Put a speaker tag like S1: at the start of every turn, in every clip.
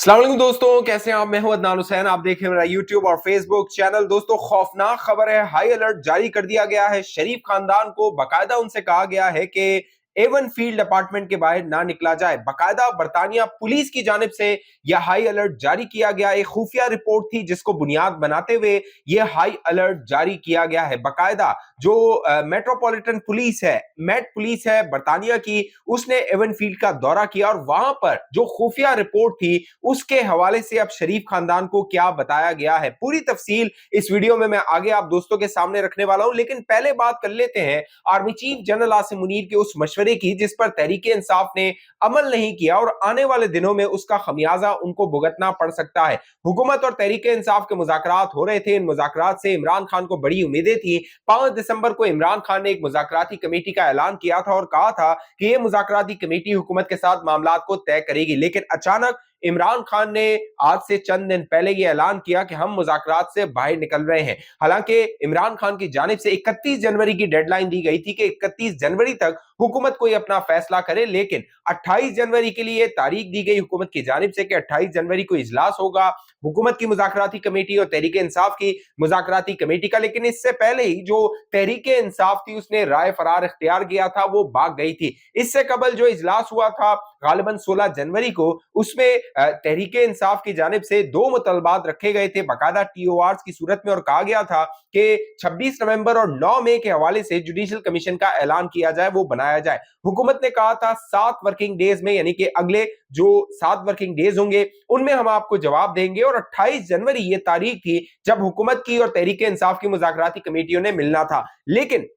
S1: अस्सलाम वालेकुम दोस्तों, कैसे हैं आप? मैं हूं अदनान हुसैन। आप देख रहे हैं मेरा यूट्यूब और फेसबुक चैनल। दोस्तों, खौफनाक खबर है, हाई अलर्ट जारी कर दिया गया है। शरीफ खानदान को बाकायदा उनसे कहा गया है कि एवन फील्ड अपार्टमेंट के बाहर ना निकला जाए। बाकायदा बरतानिया पुलिस की जानिब से यह हाई अलर्ट जारी किया गया। एक खुफिया रिपोर्ट थी जिसको बुनियाद बनाते हुए यह हाई अलर्ट जारी किया गया है। बाकायदा जो मेट्रोपॉलिटन पुलिस है, मेट पुलिस है बरतानिया की, उसने एवन फील्ड का दौरा किया और वहां पर जो खुफिया रिपोर्ट थी उसके हवाले से अब शरीफ खानदान को क्या बताया गया है, पूरी तफसील इस वीडियो में मैं आगे आप दोस्तों के सामने रखने वाला हूं। लेकिन पहले बात कर लेते हैं army chief general Asim Munir के उस मशवरे की जिस पर तहरीक इंसाफ ने अमल नहीं किया और आने वाले दिनों में उसका खमियाजा उनको भुगतना पड़ सकता है। हुकूमत और तहरीक इंसाफ के मुज़ाकरात हो रहे थे। इन मुज़ाकरात से इमरान खान को बड़ी उम्मीदें थी। 5 दिसंबर को इमरान खान ने एक मुज़ाकराती कमेटी का ऐलान किया था और कहा था कि यह मुज़ाकराती कमेटी हुकूमत के साथ मामलात को तय करेगी। लेकिन अचानक इमरान खान ने आज से चंद दिन पहले यह ऐलान किया कि हम मुज़ाकरात से बाहर निकल रहे हैं। हालांकि इमरान खान की जानिब से 31 जनवरी की डेडलाइन दी गई थी कि 31 जनवरी तक हुकूमत कोई अपना फैसला करे, लेकिन 28 जनवरी के लिए तारीख दी गई हुकूमत की जानिब से कि 28 जनवरी को इजलास होगा हुकूमत की मुज़ाकराती कमेटी और तहरीक इंसाफ की मुज़ाकराती कमेटी का। लेकिन इससे पहले ही जो तहरीक इंसाफ थी उसने राय फरार इख्तियार किया था, वो भाग गई थी। इससे कबल जो इजलास हुआ था गालिबन 16 जनवरी को, उसमें तहरीक इंसाफ की जानिब से 2 मुतलबात रखे गए थे बाकायदा टीओआर की सूरत में और कहा गया था कि 26 नवंबर और 9 मई के हवाले से जुडिशल कमीशन का ऐलान किया जाए, वो बनाया जाए। हुकूमत ने कहा था 7 वर्किंग डेज में, यानी कि अगले जो 7 वर्किंग डेज होंगे उनमें हम आपको जवाब देंगे। और 28 जनवरी ये तारीख थी जब हुकूमत की और तहरीक इंसाफ की मुज़ाकराती कमेटियों ने मिलना था। लेकिन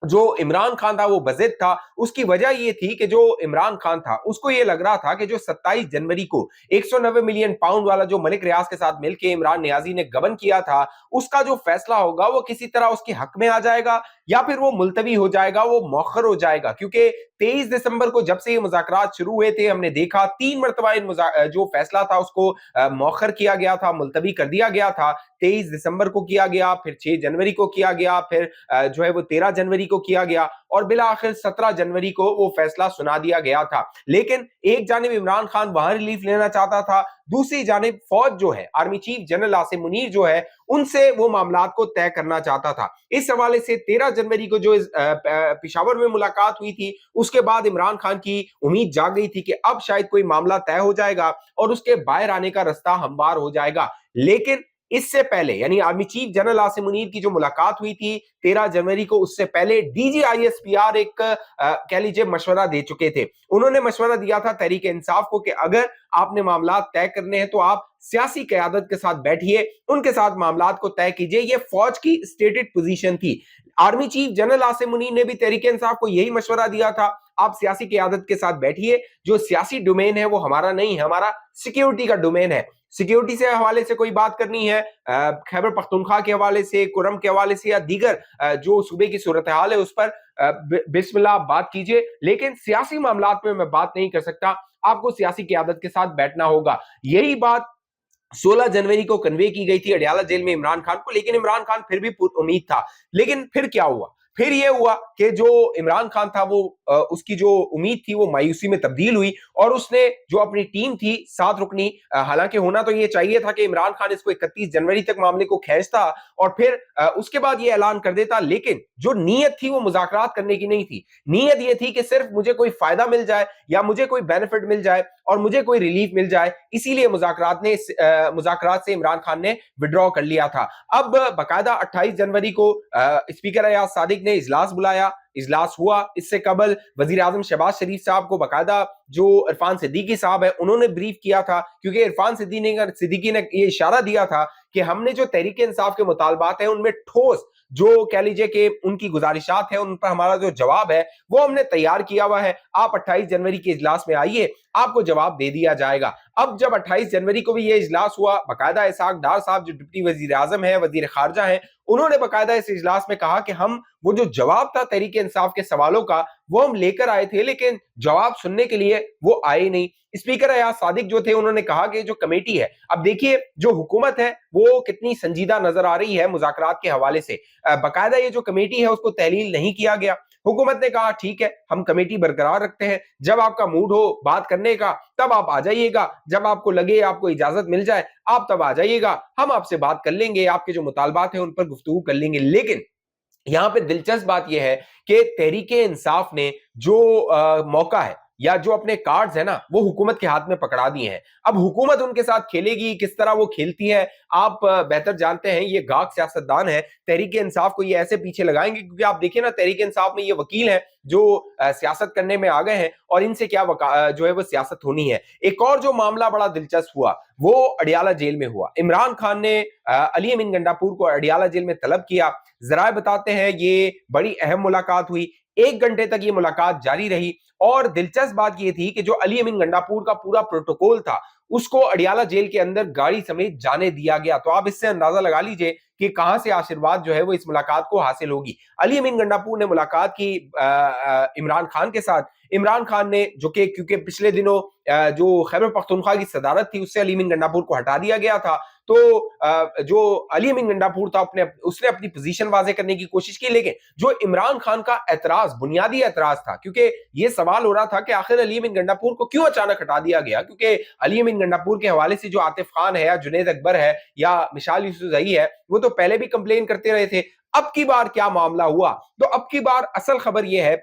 S1: जो इमरान खान था वो बज़िद था। उसकी वजह ये थी कि जो इमरान खान था उसको ये लग रहा था कि जो 27 जनवरी को 190 मिलियन पाउंड वाला जो मलिक रियाज के साथ मिलकर इमरान नियाजी ने गबन किया था, उसका जो फैसला होगा वो किसी तरह उसके हक में आ जाएगा या फिर वो मुलतवी हो जाएगा, वो मौखर हो जाएगा। क्योंकि 23 दिसंबर को जब से ये मुज़ाकरात शुरू हुए थे हमने देखा 3 मरतबा जो फैसला था उसको मौखर किया गया था, मुलतवी कर दिया गया था। 23 दिसंबर को किया गया, फिर 6 जनवरी को किया गया, फिर जो है वो 13 जनवरी को किया गया और बिला आखिर 17 जनवरी को वो फैसला सुना दिया गया था। लेकिन एक जानिब इमरान खान वहां रिलीफ लेना चाहता था, दूसरी जानिब फौज जो है, army chief general Asim Munir जो है, उनसे वो मामलात को तय करना चाहता था। इस हवाले से 13 जनवरी को जो पिशावर में मुलाकात हुई थी उसके बाद इमरान खान की उम्मीद जाग गई थी कि अब शायद कोई मामला तय हो जाएगा और उसके बाहर आने का रास्ता हमवार हो जाएगा। लेकिन इससे पहले यानी army chief general Asim Munir की जो मुलाकात हुई थी 13 जनवरी को, उससे पहले डीजीआईएसपीआर एक कह लीजिए मशवरा दे चुके थे। उन्होंने मशवरा दिया था तहरीक इंसाफ को कि अगर आपने मामला तय करने हैं तो आप सियासी क़यादत के साथ बैठिए, उनके साथ मामलात को तय कीजिए। ये फौज की स्टेटेड पोजीशन थी। Army chief general Asim Munir ने भी तहरीक इंसाफ को यही मशवरा दिया था, आप सियासी क़यादत के साथ बैठिए, जो सियासी डोमेन है वो हमारा नहीं है, हमारा सिक्योरिटी का डोमेन है। सिक्योरिटी से हवाले से कोई बात करनी है, खैबर पख्तूनख्वा के हवाले से, कुरम के हवाले से या दीगर जो सूबे की सूरत हाल है उस पर बिस्मिल्लाह बात कीजिए, लेकिन सियासी मामलात में मैं बात नहीं कर सकता, आपको सियासी क़यादत के साथ बैठना होगा। यही बात 16 जनवरी को कन्वे की गई थी अडयाला जेल में इमरान खान को, लेकिन इमरान खान फिर भी उम्मीद था। लेकिन फिर क्या हुआ? फिर ये हुआ कि जो इमरान खान था वो उसकी जो उम्मीद थी वो मायूसी में तब्दील हुई और उसने जो अपनी टीम थी 7 रुकनी, हालांकि होना तो ये चाहिए था कि इमरान खान इसको 31 जनवरी तक मामले को खींचता और फिर उसके बाद ये ऐलान कर देता, लेकिन जो नीयत थी वो मुज़ाकरात करने की नहीं थी। नीयत ये थी कि सिर्फ मुझे कोई फायदा मिल जाए या मुझे कोई बेनिफिट मिल जाए और मुझे कोई रिलीफ मिल जाए, इसीलिए मुज़ाकरात से इमरान खान ने विड्रॉ कर लिया था। अब बाकायदा 28 जनवरी को स्पीकर अयाज सादिक ने इजलास बुलाया, इजलास हुआ। इससे कबल वजीर आजम शहबाज शरीफ साहब को बाकायदा जो इरफान सिद्दीकी साहब है उन्होंने ब्रीफ किया था, क्योंकि इरफान सिद्दीकी ने ये इशारा दिया था कि हमने जो तहरीक इंसाफ के मुतालबात हैं उनमें ठोस जो कह लीजिए कि उनकी गुजारिशात है उन पर हमारा जो जवाब है वो हमने तैयार किया हुआ है, आप 28 जनवरी के इजलास में आइए, आपको जवाब दे दिया जाएगा। अब जब 28 जनवरी को भी ये इजलास हुआ, बाकायदा इसहाक डार साहब जो डिप्टी वजीर आजम है, वजीर खारजा है, उन्होंने बाकायदा इस इजलास में कहा कि हम वो जो जवाब था तहरीक इंसाफ के सवालों का वो हम लेकर आए थे, लेकिन जवाब सुनने के लिए वो आए नहीं। स्पीकर अयाज सादिक जो थे उन्होंने कहा कि जो कमेटी है, अब देखिए जो हुकूमत है वो कितनी संजीदा नजर आ रही है मुज़ाकरात के हवाले से। बाकायदा ये जो कमेटी है उसको तहलील नहीं किया गया। हुकूमत ने कहा ठीक है, हम कमेटी बरकरार रखते हैं, जब आपका मूड हो बात करने का तब आप आ जाइएगा, जब आपको लगे आपको इजाजत मिल जाए आप तब आ जाइएगा, हम आपसे बात कर लेंगे, आपके जो मुतालबात हैं उन पर गुफ्तगू कर लेंगे। लेकिन यहां पे दिलचस्प बात यह है कि तहरीके इंसाफ ने जो मौका है या जो अपने कार्ड्स है ना वो हुकूमत के हाथ में पकड़ा दिए हैं। अब हुकूमत उनके साथ खेलेगी, किस तरह वो खेलती है आप बेहतर जानते हैं। ये गाक सियासतदान है, तहरीके इंसाफ को ये ऐसे पीछे लगाएंगे, क्योंकि आप देखिए ना तहरीके इंसाफ में ये वकील हैं जो सियासत करने में आ गए हैं और इनसे क्या जो है वो सियासत होनी है। एक और जो मामला बड़ा दिलचस्प हुआ वो अडियाला जेल में हुआ। इमरान खान ने अली अमीन गंडापुर को अडियाला जेल में तलब किया। जराए बताते हैं ये बड़ी अहम मुलाकात हुई, 1 घंटे तक ये मुलाकात जारी रही और दिलचस्प बात ये थी कि जो अली अमीन गंडापुर का पूरा प्रोटोकॉल था उसको अडियाला जेल के अंदर गाड़ी समेत जाने दिया गया। तो आप इससे अंदाजा लगा लीजिए कि कहां से आशीर्वाद जो है वो इस मुलाकात को हासिल होगी। अली अमीन गंडापुर ने मुलाकात की इमरान खान के साथ। इमरान खान ने जो कि क्योंकि पिछले दिनों जो खैबर पख्तूनख्वा की सदारत थी उससे अली अमीन गंडापुर को हटा दिया गया था, तो जो अली अमीन गंडापुर था उसने अपनी पोजीशन वाजे करने की कोशिश की। लेकिन जो इमरान खान का एतराज, बुनियादी एतराज था, क्योंकि ये सवाल हो रहा था कि आखिर अली अमीन गंडापुर को क्यों अचानक हटा दिया गया, क्योंकि अली अमीन गंडापुर के हवाले से जो आतिफ खान है या जुनैद अकबर है या मिशाल यूसुफजई है वो तो पहले भी कंप्लेन करते रहे थे। अब की बार क्या मामला हुआ, तो अब की बार असल खबर यह है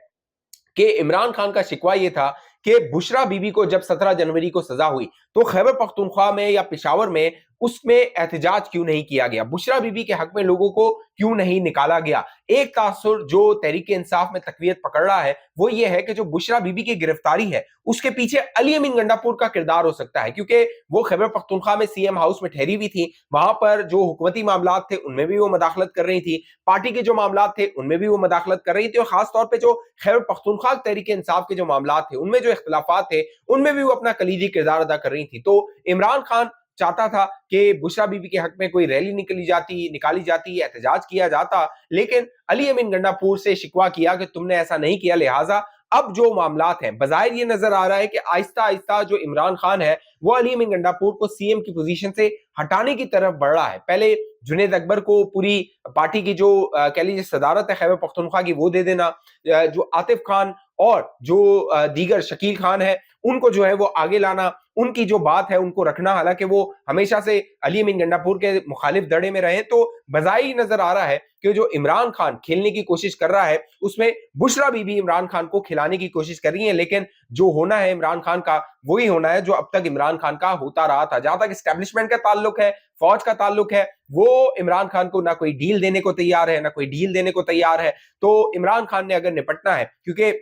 S1: कि इमरान खान का शिकवा यह था कि बुशरा बीबी को जब 17 जनवरी को सजा हुई तो खैबर पख्तूनख्वा में या पेशावर में उसमें एहतजाज क्यों नहीं किया गया, बुशरा बीबी के हक में लोगों को क्यों नहीं निकाला गया। एक तासुर जो तहरीक इंसाफ में तकवीयत पकड़ रहा है वो ये है कि जो बुशरा बीबी की गिरफ्तारी है उसके पीछे अली अमीन गंडापुर का किरदार हो सकता है, क्योंकि वो खैबर पख्तूनख्वा में सीएम हाउस में ठहरी हुई थी, वहां पर जो हुकूमती मामलात थे उनमें भी वो मदाखलत कर रही थी, पार्टी के जो मामलात थे उनमें भी वो मदाखलत कर रही थी, और खासतौर पर जो खैबर पख्तूनख्वा तहरीक इंसाफ के जो मामलात थे उनमें जो इख्तलाफात थे उनमें भी वो अपना कलीदी किरदार अदा कर रही थी। तो इमरान खान चाहता था कि बुशरा बीबी के हक में कोई रैली निकाली जाती, एहतजाज किया जाता, लेकिन अली अमीन गंडापुर से शिकवा किया कि तुमने ऐसा नहीं किया, लिहाजा अब जो मामलात हैं बजाहिर ये नजर आ रहा है कि आहिस्ता आहिस्ता जो इमरान खान है वो अली अमीन गंडापुर को सीएम की पोजीशन से हटाने की तरफ बढ़ रहा है। पहले जुनैद अकबर को पूरी पार्टी की जो कह लीजिए सदारत है खैबर पख्तूनख्वा की वो दे देना, जो आतिफ खान और जो दीगर शकील खान है उनको जो है वो आगे लाना, उनकी जो बात है उनको रखना, हालांकि वो हमेशा से अली अमीन गंडापुर के मुखालिफ दड़े में रहे। तो बजाय नजर आ रहा है कि जो इमरान खान खेलने की कोशिश कर रहा है उसमें बुशरा बीबी इमरान खान को खिलाने की कोशिश कर रही है, लेकिन जो होना है इमरान खान का वही होना है जो अब तक इमरान खान का होता रहा था। जहां तक एस्टेब्लिशमेंट का ताल्लुक है, फौज का ताल्लुक है, वो इमरान खान को ना कोई डील देने को तैयार है ना कोई डील देने को तैयार है। तो इमरान खान ने अगर निपटना है, क्योंकि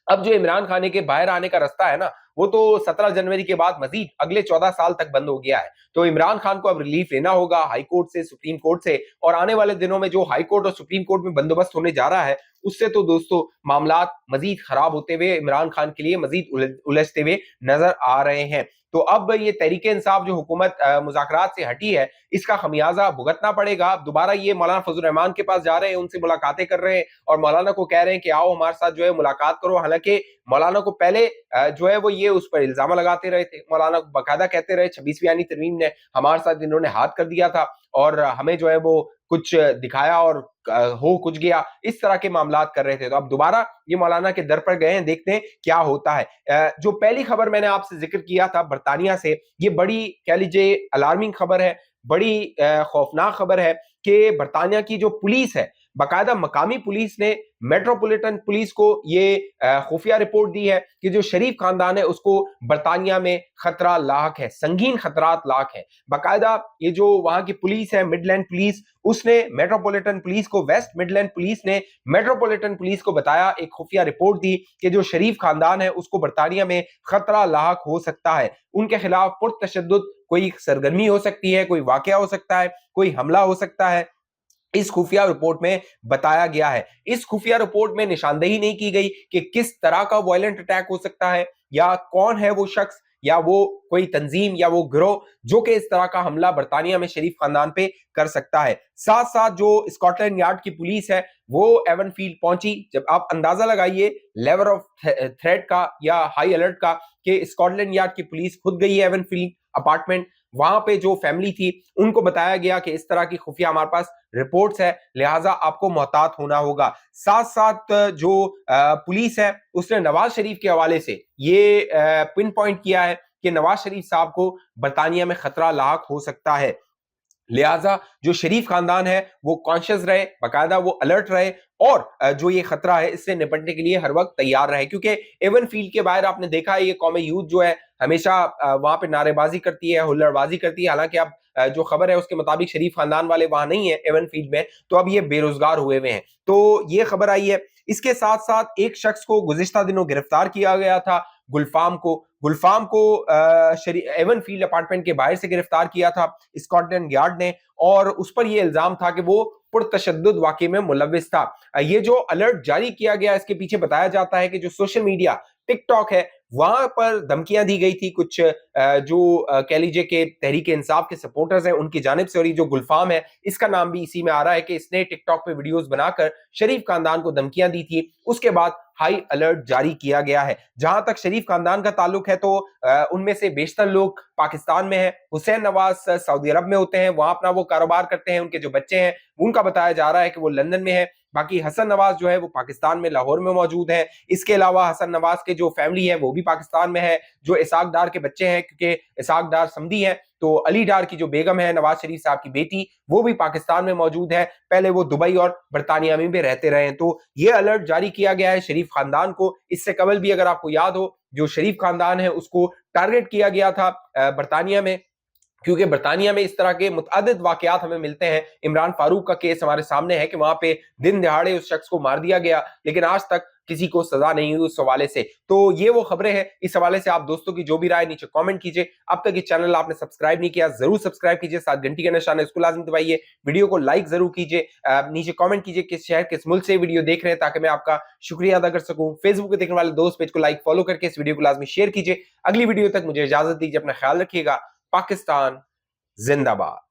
S1: अब जो इमरान खान के बाहर आने का रास्ता है ना वो तो 17 जनवरी के बाद मजीद अगले 14 साल तक बंद हो गया है, तो इमरान खान को अब रिलीफ लेना होगा हाई कोर्ट से, सुप्रीम कोर्ट से, और आने वाले दिनों में जो हाई कोर्ट और सुप्रीम कोर्ट में बंदोबस्त होने जा रहा है उससे तो दोस्तों मामलात मजीद खराब होते हुए इमरान खान के लिए मजीद उलझते हुए नजर आ रहे हैं। तो अब ये तहरीके इंसाफ जो हुकूमत मुज़ाकरात से हटी है इसका खमियाजा भुगतना पड़ेगा। दोबारा ये मौलाना फजल रहमान के पास जा रहे हैं, उनसे मुलाकातें कर रहे हैं और मौलाना को कह रहे हैं कि आओ हमारे साथ जो है मुलाकात करो। हालांकि मौलाना को पहले जो है वो ये उस पर इल्जाम लगाते रहे थे, मौलाना को बाकायदा कहते रहे 26वीं यानी तरमीम ने हमारे साथ इन्होंने हाथ कर दिया था और हमें जो है वो कुछ दिखाया और हो कुछ गया, इस तरह के मामलात कर रहे थे। तो अब दोबारा ये मौलाना के दर पर गए हैं, देखते हैं क्या होता है। जो पहली खबर मैंने आपसे जिक्र किया था बरतानिया से, ये बड़ी कह लीजिए अलार्मिंग खबर है, बड़ी खौफनाक खबर है कि बरतानिया की जो पुलिस है, बाकायदा मकामी पुलिस ने मेट्रोपॉलिटन पुलिस को ये खुफिया रिपोर्ट दी है कि जो शरीफ खानदान है उसको बरतानिया में खतरा लाक है, संगीन खतरात लाक है। बाकायदा ये जो वहां की पुलिस है मिडलैंड पुलिस, उसने मेट्रोपॉलिटन पुलिस को, वेस्ट मिडलैंड पुलिस ने मेट्रोपॉलिटन पुलिस को बताया, एक खुफिया रिपोर्ट दी कि जो शरीफ खानदान है उसको बरतानिया में खतरा लाक हो सकता है, उनके खिलाफ पुरतशद्दुद कोई सरगर्मी हो सकती है, कोई वाकया हो सकता है, कोई हमला हो सकता है, इस खुफिया रिपोर्ट में बताया गया है। इस खुफिया रिपोर्ट में निशानदेही नहीं की गई कि किस तरह का वायलेंट अटैक हो सकता है या कौन है वो शख्स या वो कोई तंजीम या वो गिरोह जो कि इस तरह का हमला बरतानिया में शरीफ खानदान पे कर सकता है। साथ साथ जो स्कॉटलैंड यार्ड की पुलिस है वो एवनफील्ड पहुंची। जब आप अंदाजा लगाइए लेवल ऑफ थ्रेट का या हाई अलर्ट का कि स्कॉटलैंड यार्ड की पुलिस खुद गई है एवनफील्ड, अपार्टमेंट, वहां पे जो फैमिली थी उनको बताया गया कि इस तरह की खुफिया हमारे पास रिपोर्ट्स है, लिहाजा आपको मोहतात होना होगा। साथ साथ जो पुलिस है उसने नवाज शरीफ के हवाले से ये पिन पॉइंट किया है कि नवाज शरीफ साहब को बरतानिया में खतरा लाक हो सकता है, लिहाजा जो शरीफ खानदान है वो कॉन्शियस रहे, बाकायदा वो अलर्ट रहे और जो ये खतरा है इससे निपटने के लिए हर वक्त तैयार रहे। क्योंकि एवन फील्ड के बाहर आपने देखा है ये कौमी यूथ जो है हमेशा वहां पे नारेबाजी करती है, हुल्लड़बाजी करती है। हालांकि अब जो खबर है उसके मुताबिक शरीफ खानदान वाले वहां नहीं है एवन फील्ड में, तो अब ये बेरोजगार हुए हुए हैं, तो ये खबर आई है। इसके साथ साथ एक शख्स को गुज़िश्ता दिनों गिरफ्तार किया गया था, गुलफाम को एवन फील्ड अपार्टमेंट के बाहर से गिरफ्तार किया था स्कॉटलैंड यार्ड ने, और उस पर यह इल्जाम था कि वो पुरतशद्दुद वाक़े में मुलव्विस था। ये जो अलर्ट जारी किया गया इसके पीछे बताया जाता है कि जो सोशल मीडिया टिकटॉक है वहां पर धमकियां दी गई थी कुछ जो कह लीजिए कि तहरीक इंसाफ के सपोर्टर्स हैं उनकी जानिब से, और ये जो गुलफाम है इसका नाम भी इसी में आ रहा है कि इसने टिकटॉक पे वीडियोस बनाकर शरीफ खानदान को धमकियां दी थी। उसके बाद हाई अलर्ट जारी किया गया है। जहां तक शरीफ खानदान का ताल्लुक है तो उनमें से बेशतर लोग पाकिस्तान में हैं। हुसैन नवाज सऊदी अरब में होते हैं, वहां अपना वो कारोबार करते हैं। उनके जो बच्चे हैं उनका बताया जा रहा है कि वो लंदन में है। बाकी हसन नवाज जो है वो पाकिस्तान में लाहौर में मौजूद है। इसके अलावा हसन नवाज के जो फैमिली है वो भी पाकिस्तान में है। जो इसाक डार के बच्चे हैं, क्योंकि इसाक डार समधी है, तो अली डार की जो बेगम है नवाज शरीफ साहब की बेटी, वो भी पाकिस्तान में मौजूद है। पहले वो दुबई और बरतानिया में भी रहते रहे हैं। तो ये अलर्ट जारी किया गया है शरीफ खानदान को। इससे कबल भी अगर आपको याद हो जो शरीफ खानदान है उसको टारगेट किया गया था बरतानिया में, क्योंकि बरतानिया में इस तरह के मुतअद्दिद वाकयात हमें मिलते हैं। इमरान फारूक का केस हमारे सामने है कि वहां पे दिन दहाड़े उस शख्स को मार दिया गया, लेकिन आज तक किसी को सजा नहीं हुई उस हवाले से। तो ये वो खबरें हैं। इस हवाले से आप दोस्तों की जो भी राय नीचे कमेंट कीजिए। अब तक ये चैनल आपने सब्सक्राइब नहीं किया जरूर सब्सक्राइब कीजिए, साथ घंटी का निशान है इसको लाजमी दबाइए, वीडियो को लाइक जरूर कीजिए, नीचे कमेंट कीजिए किस शहर किस मुल्क से वीडियो देख रहे हैं ताकि मैं आपका शुक्रिया अदा कर सकूं। फेसबुक पे देखने वाले दोस्त पेज को लाइक फॉलो करके इस वीडियो को लाजमी शेयर कीजिए। अगली वीडियो तक मुझे इजाजत दीजिए, अपना ख्याल रखिएगा। पाकिस्तान जिंदाबाद।